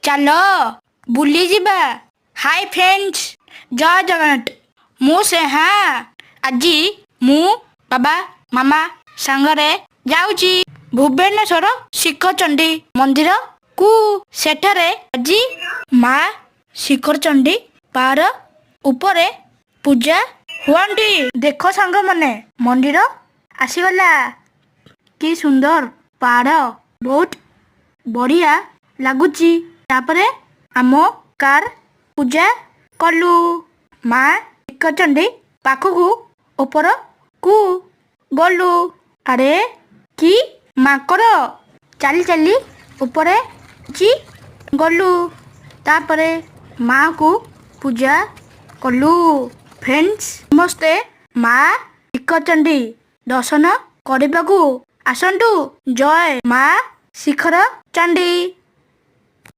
ଚାଲ ବୁଲିଯିବା। High friends, ଜୟ ଜଗନ୍ନାଥ। ମୁଁ ସ୍ନେହା। ଆଜି ମୁଁ ବାବା ମାମା ସାଙ୍ଗରେ ଯାଉଛି ଭୁବନେଶ୍ୱର ଶିଖରଚଣ୍ଡୀ ମନ୍ଦିରକୁ। ସେଠାରେ ଆଜି ମା ଶିଖରଚଣ୍ଡୀ ପାହାଡ଼ ଉପରେ ପୂଜା ହୁଅନ୍ତି। ଦେଖ ସାଙ୍ଗମାନେ, ମନ୍ଦିର ଆସିଗଲା। କି ସୁନ୍ଦର ପାହାଡ଼, ବହୁତ ବଢ଼ିଆ ଲାଗୁଛି। ତାପରେ ଆମ କାର ପୂଜା କଲୁ। ମା ଶିଖରଚଣ୍ଡୀ ପାଖକୁ ଉପରକୁ ଗଲୁ। ଆରେ କି ମାଙ୍କଡ଼, ଚାଲି ଚାଲି ଉପରେ ଗଲୁ। ତାପରେ ମାକୁ ପୂଜା କଲୁ। ଫ୍ରେଣ୍ଡସ୍, ସମସ୍ତେ ମା ଶିଖରଚଣ୍ଡୀ ଦର୍ଶନ କରିବାକୁ ଆସନ୍ତୁ। ଜୟ ମା ଶିଖରଚଣ୍ଡୀ।